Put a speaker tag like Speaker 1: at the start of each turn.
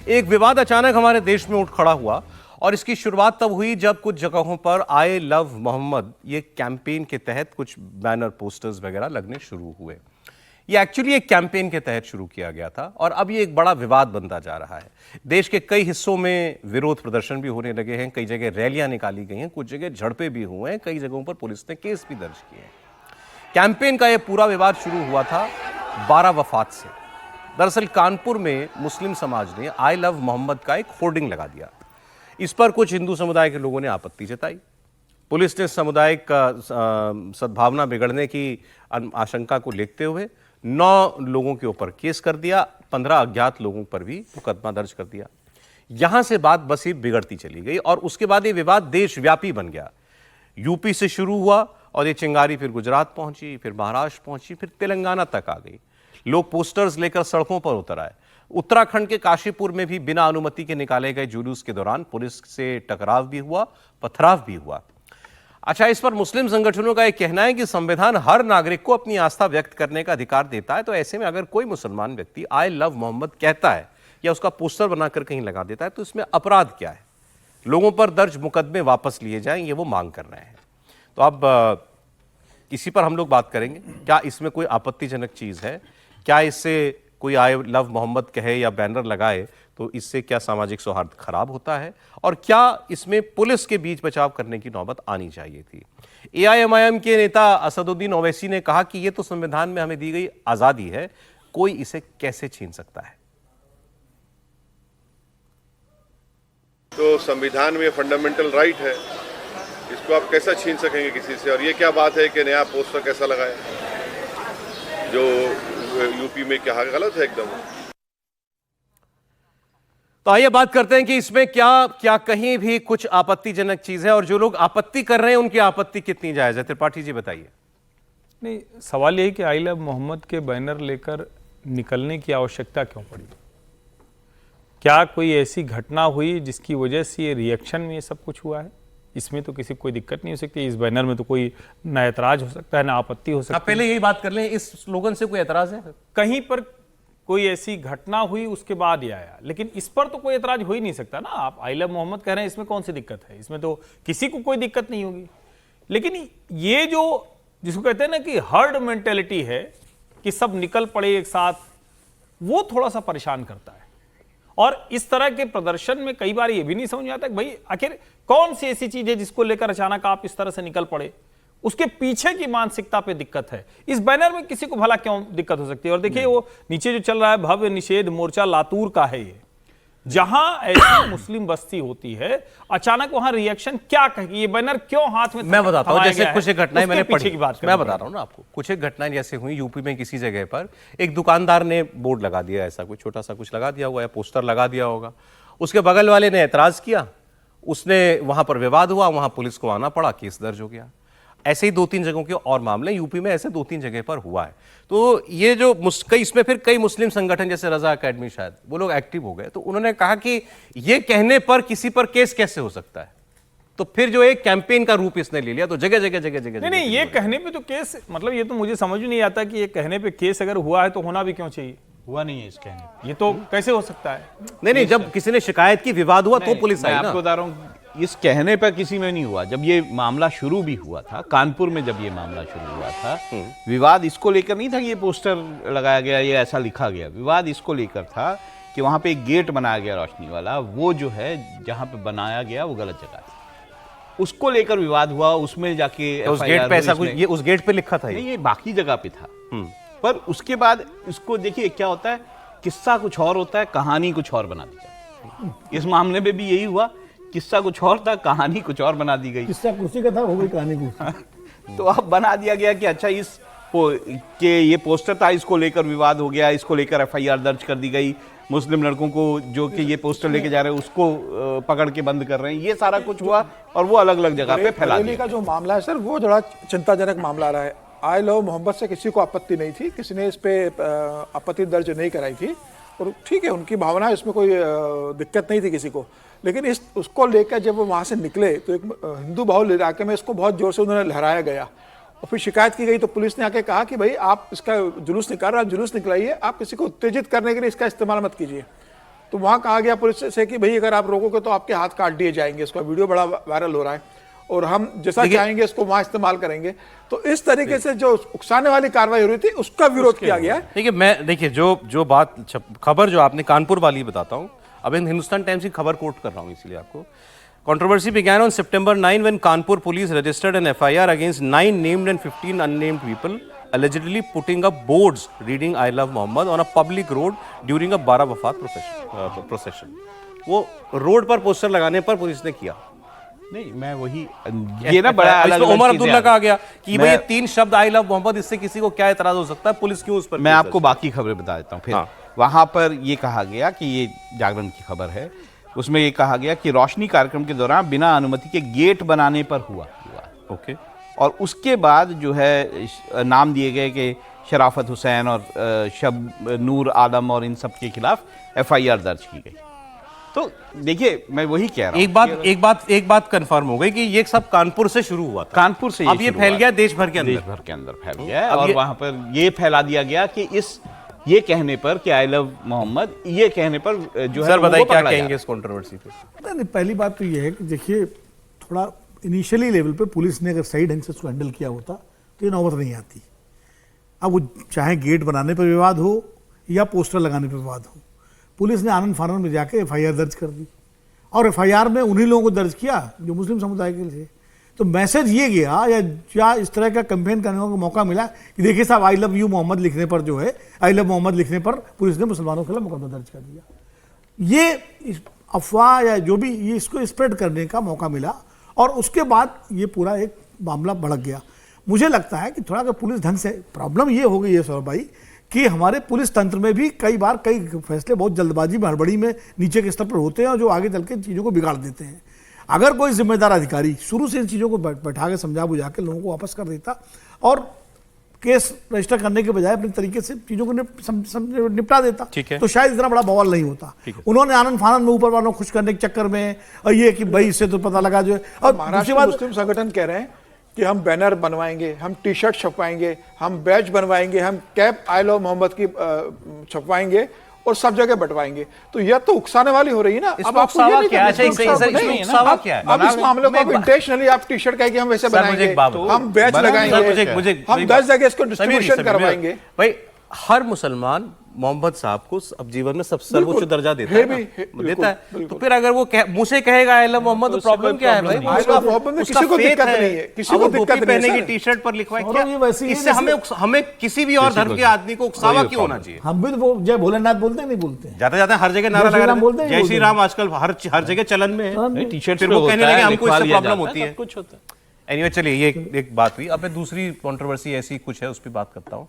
Speaker 1: एक विवाद अचानक हमारे देश में उठ खड़ा हुआ और इसकी शुरुआत तब हुई जब कुछ जगहों पर आई लव मोहम्मद ये कैंपेन के तहत कुछ बैनर पोस्टर्स वगैरह लगने शुरू हुए। ये एक्चुअली एक कैंपेन के तहत शुरू किया गया था और अब ये एक बड़ा विवाद बनता जा रहा है। देश के कई हिस्सों में विरोध प्रदर्शन भी होने लगे हैं, कई जगह रैलियां निकाली गई हैं, कुछ जगह झड़पें भी हुए हैं, कई जगहों पर पुलिस ने केस भी दर्ज किए हैं। कैंपेन का यह पूरा विवाद शुरू हुआ था 12 वफात से। दरअसल कानपुर में मुस्लिम समाज ने आई लव मोहम्मद का एक होर्डिंग लगा दिया। इस पर कुछ हिंदू समुदाय के लोगों ने आपत्ति जताई। पुलिस ने सामुदायिक सद्भावना बिगड़ने की आशंका को देखते हुए 9 लोगों के ऊपर केस कर दिया, 15 अज्ञात लोगों पर भी मुकदमा दर्ज कर दिया। यहां से बात बस ही बिगड़ती चली गई और उसके बाद ये विवाद देशव्यापी बन गया। यूपी से शुरू हुआ और ये चिंगारी फिर गुजरात पहुंची, फिर महाराष्ट्र पहुंची, फिर तेलंगाना तक आ गई। लोग पोस्टर्स लेकर सड़कों पर उतर आए। उत्तराखंड के काशीपुर में भी बिना अनुमति के निकाले गए जुलूस के दौरान पुलिस से टकराव भी हुआ, पथराव भी हुआ। अच्छा, इस पर मुस्लिम संगठनों का यह कहना है कि संविधान हर नागरिक को अपनी आस्था व्यक्त करने का अधिकार देता है, तो ऐसे में अगर कोई मुसलमान व्यक्ति आई लव मोहम्मद कहता है या उसका पोस्टर बनाकर कहीं लगा देता है तो इसमें अपराध क्या है? लोगों पर दर्ज मुकदमे वापस लिए जाएं, ये वो मांग कर रहे हैं। तो अब इसी पर हम लोग बात करेंगे। क्या इसमें कोई आपत्तिजनक चीज है? क्या इससे कोई आई लव मोहम्मद कहे या बैनर लगाए तो इससे क्या सामाजिक सौहार्द खराब होता है? और क्या इसमें पुलिस के बीच बचाव करने की नौबत आनी चाहिए थी? एआईएमआईएम के नेता असदुद्दीन ओवैसी ने कहा कि यह तो संविधान में हमें दी गई आजादी है, कोई इसे कैसे छीन सकता है?
Speaker 2: तो संविधान में फंडामेंटल राइट है, इसको आप कैसा छीन सकेंगे किसी से? और ये क्या बात है कि नया पोस्टर कैसा लगाया जो यूपी में क्या गलत है एकदम।
Speaker 1: तो आइए बात करते हैं कि इसमें क्या कहीं भी कुछ आपत्तिजनक चीज है और जो लोग आपत्ति कर रहे हैं उनकी आपत्ति कितनी जायज है? त्रिपाठी जी बताइए।
Speaker 3: नहीं, सवाल यही कि आई लव मोहम्मद के बैनर लेकर निकलने की आवश्यकता क्यों पड़ी? क्या कोई ऐसी घटना हुई जिसकी वजह से ये रिएक्शन में ये सब कुछ हुआ है? इसमें तो किसी को कोई दिक्कत नहीं हो सकती। इस बैनर में तो कोई ना ऐतराज हो सकता है ना आपत्ति हो सकती है।
Speaker 1: पहले यही बात कर लें, इस स्लोगन से कोई ऐतराज है?
Speaker 3: कहीं पर कोई ऐसी घटना हुई उसके बाद ये आया, लेकिन इस पर तो कोई ऐतराज हो ही नहीं सकता ना। आप आई लव मोहम्मद कह रहे हैं, इसमें कौन सी दिक्कत है? इसमें तो किसी को कोई दिक्कत नहीं होगी। लेकिन ये जो जिसको कहते हैं ना कि हर्ड मेंटेलिटी है कि सब निकल पड़े एक साथ, वो थोड़ा सा परेशान करता है। और इस तरह के प्रदर्शन में कई बार ये भी नहीं समझ में आता कि भाई आखिर कौन सी ऐसी चीज है जिसको लेकर अचानक आप इस तरह से निकल पड़े। उसके पीछे की मानसिकता पे दिक्कत है। इस बैनर में किसी को भला क्यों दिक्कत हो सकती है? और देखिए वो नीचे जो चल रहा है, भव्य निषेध मोर्चा लातूर का है। ये जहां ऐसी मुस्लिम बस्ती होती है, अचानक वहां रिएक्शन क्या कहेगी? ये बैनर क्यों हाथ में?
Speaker 1: मैं बताता हूं, जैसे कुछ एक घटनाएं मैंने पढ़ी, मैं बता रहा हूं ना आपको। कुछ एक घटनाएं जैसे हुई यूपी में, किसी जगह पर एक दुकानदार ने बोर्ड लगा दिया, ऐसा कोई छोटा सा कुछ लगा दिया होगा या पोस्टर लगा दिया होगा। उसके बगल वाले ने ऐतराज किया, उसने वहां पर विवाद हुआ, वहां पुलिस को आना पड़ा, केस दर्ज हो गया। ऐसे ही 2-3 जगहों के और मामले यूपी में ऐसे 2-3 जगह पर हुआ है। तो ये जो इसमें फिर कई मुस्लिम संगठन जैसे रजा एकेडमी, शायद वो लोग एक्टिव हो गए। तो उन्होंने कहा कि ये कहने पर किसी पर केस कैसे हो सकता है? तो फिर जो एक कैंपेन का रूप इसने ले लिया, तो जगह जगह
Speaker 3: नहीं, ये कहने पे तो केस, मतलब ये तो मुझे समझ नहीं आता कि ये कहने पे केस अगर हुआ है तो होना भी क्यों चाहिए?
Speaker 4: हुआ नहीं है इस कहने पे।
Speaker 3: ये तो कैसे हो सकता है?
Speaker 1: नहीं, जब किसी ने शिकायत की, विवाद हुआ तो पुलिस आई ना।
Speaker 4: आपको बता रहा हूँ, इस कहने पर किसी में नहीं हुआ। जब ये मामला शुरू भी हुआ था कानपुर में, जब ये मामला शुरू हुआ था, विवाद इसको लेकर नहीं था कि ये पोस्टर लगाया गया, ये ऐसा लिखा गया। विवाद इसको लेकर था कि वहां पे एक गेट बनाया गया रोशनी वाला, वो जो है जहां पे बनाया गया वो गलत जगह है, उसको लेकर विवाद हुआ। उसमें जाके
Speaker 1: उस गेट पे ऐसा कुछ, ये उस गेट पे लिखा था?
Speaker 4: ये बाकी जगह पे था। पर उसके बाद इसको देखिए क्या होता है, किस्सा कुछ और होता है, कहानी कुछ और बना दी जाती है। इस मामले में भी यही हुआ, किस्सा कुछ और था, कहानी कुछ और बना दी गई।
Speaker 5: किस्सा कुर्सी का था, हो गई कहानी कुर्सी।
Speaker 4: तो अब बना दिया गया कि अच्छा के ये पोस्टर था, इसको लेकर विवाद हो गया, इसको लेकर एफआईआर दर्ज कर दी गई। मुस्लिम लड़कों को जो कि ये पोस्टर लेके जा रहे हैं उसको पकड़ के बंद कर रहे हैं। ये सारा कुछ हुआ और वो अलग अलग जगह पे फैला दिया।
Speaker 5: का जो मामला है सर, वो थोड़ा चिंताजनक मामला रहा है। आई लव मोहम्मद से किसी को आपत्ति नहीं थी, किसी ने इस पे आपत्ति दर्ज नहीं कराई थी और ठीक है, उनकी भावना, इसमें कोई दिक्कत नहीं थी किसी को। लेकिन उसको लेकर जब वो वहाँ से निकले तो एक हिंदू बहुल इलाके में इसको बहुत जोर से उन्होंने लहराया गया और फिर शिकायत की गई। तो पुलिस ने आके कहा कि भाई आप इसका जुलूस निकाल रहे, आप जुलूस निकलाइए, आप किसी को उत्तेजित करने के लिए इसका इस्तेमाल मत कीजिए। तो वहाँ कहा गया पुलिस से कि भाई अगर आप रोकोगे तो आपके हाथ काट दिए जाएंगे। इसका वीडियो बड़ा वायरल हो रहा है और हम जैसा चाहेंगे इसको वहाँ इस्तेमाल करेंगे। तो इस तरीके से जो उकसाने वाली कार्रवाई हो रही थी उसका विरोध किया गया।
Speaker 1: देखिए जो बात खबर जो आपने कानपुर वाली बताता हूँ, अब इन हिंदुस्तान टाइम्स की खबर कोट कर रहा हूँ इसलिए आपको। Controversy began on September 9 when Kanpur police registered an FIR against 9 named and 15 unnamed people allegedly putting up boards reading I Love Mohammed on a public road during a Bara Wafat procession. वो road पर poster लगाने पर police ने किया।
Speaker 4: नहीं, मैं वही ये ना बड़ा अलग अलग
Speaker 1: उमर अब्दुल्ला
Speaker 4: चीजें
Speaker 1: कहा गया कि भाई ये 3 शब्द आई लव मोहम्मद, इससे किसी को क्या एतराज हो सकता है, पुलिस क्यों उस पर।
Speaker 4: मैं आपको बाकी खबरें बता देता हूँ फिर।
Speaker 1: हाँ।
Speaker 4: वहां पर ये कहा गया कि ये जागरण की खबर है, उसमें ये कहा गया कि रोशनी कार्यक्रम के दौरान बिना अनुमति के गेट बनाने पर हुआ।
Speaker 1: ओके।
Speaker 4: और उसके बाद जो है नाम दिए गए कि शराफत हुसैन और शब नूर आलम और इन सब के खिलाफ FIR दर्ज की गई। तो देखिए मैं वही कह रहा हूँ,
Speaker 1: एक बात कंफर्म हो गई कि ये सब कानपुर से शुरू हुआ था।
Speaker 4: कानपुर से
Speaker 1: अब ये फैल गया देश भर के
Speaker 4: अंदर फैल गया और वहां पर ये फैला दिया गया कि ये कहने पर कि आई लव मोहम्मद, ये कहने पर जो है
Speaker 1: सर बताइए क्या कहेंगे इस कंट्रोवर्सी पे।
Speaker 6: नहीं, पहली बात तो ये है कि देखिए थोड़ा इनिशियली लेवल पे पुलिस ने अगर सही ढंग से इसको हैंडल किया होता तो ये नौबत नहीं आती। अब वो चाहे गेट बनाने पर विवाद हो या पोस्टर लगाने पर विवाद हो, पुलिस ने आनंद फानंद में जाके FIR दर्ज कर दी और FIR में उन्हीं लोगों को दर्ज किया जो मुस्लिम समुदाय के लिए। तो मैसेज ये गया या इस तरह का कैंपेन करने का मौका मिला कि देखिए साहब आई लव यू मोहम्मद लिखने पर जो है आई लव मोहम्मद लिखने पर पुलिस ने मुसलमानों के खिलाफ मुकदमा दर्ज कर दिया। ये अफवाह या जो भी ये इसको स्प्रेड करने का मौका मिला और उसके बाद ये पूरा एक मामला भड़क गया। मुझे लगता है कि थोड़ा अगर पुलिस ढंग से, प्रॉब्लम ये हो गई है सौरभ भाई कि हमारे पुलिस तंत्र में भी कई बार कई फैसले बहुत जल्दबाजी में हड़बड़ी में नीचे के स्तर पर होते हैं और जो आगे चल के चीज़ों को बिगाड़ देते हैं। अगर कोई जिम्मेदार अधिकारी शुरू से इन चीज़ों को बैठा के समझा बुझा के लोगों को वापस कर देता और केस रजिस्टर करने के बजाय अपने तरीके से चीज़ों को निपटा देता तो शायद इतना बड़ा बवाल नहीं होता। उन्होंने आनंद फानंद में ऊपर वालों को खुश करने के चक्कर में और ये कि भाई इससे तो पता लगा जो है। और
Speaker 5: महाराष्ट्र मुस्लिम संगठन कह रहे हैं कि हम बैनर बनवाएंगे, हम टी-शर्ट छपवाएंगे, हम बैच बनवाएंगे, हम कैप आई लव मोहम्मद की छपवाएंगे और सब जगह बंटवाएंगे। तो यह तो उकसाने वाली हो रही है ना। अब आपको ये नहीं करना, अब इस मामले को इंटेंशनली आप टी-शर्ट कहेंगे हम वैसे बनाएंगे, हम बैच लगाएंगे, हम 10 जगह इसको डिस्ट्रीब्यूशन करवाएंगे।
Speaker 1: भाई हर मुसलमान मोहम्मद साहब को अब जीवन में सबसे सर्वोच्च दर्जा देता है। तो फिर अगर वो मुंह से कहेगा आई लव मोहम्मद तो प्रॉब्लम क्या है भाई?
Speaker 5: किसी को दिक्कत नहीं है, किसी को दिक्कत
Speaker 1: पहने की टी-शर्ट पर लिखवाए क्या? इससे हमें किसी भी और धर्म के आदमी को उकसावा क्यों होना चाहिए?
Speaker 6: हम भी तो जय भोलेनाथ बोलते नहीं बोलते,
Speaker 1: जाते जाते हर जगह नारा लगा रहे हैं जय श्री राम, आजकल हर जगह चलन में है।
Speaker 4: टी-शर्ट
Speaker 1: फिर वो कहने लगे हमको इससे प्रॉब्लम होती है। एनीवे चलिए ये एक बात हुई। अब मैं दूसरी कंट्रोवर्सी ऐसी कुछ है उस पर बात करता हूँ।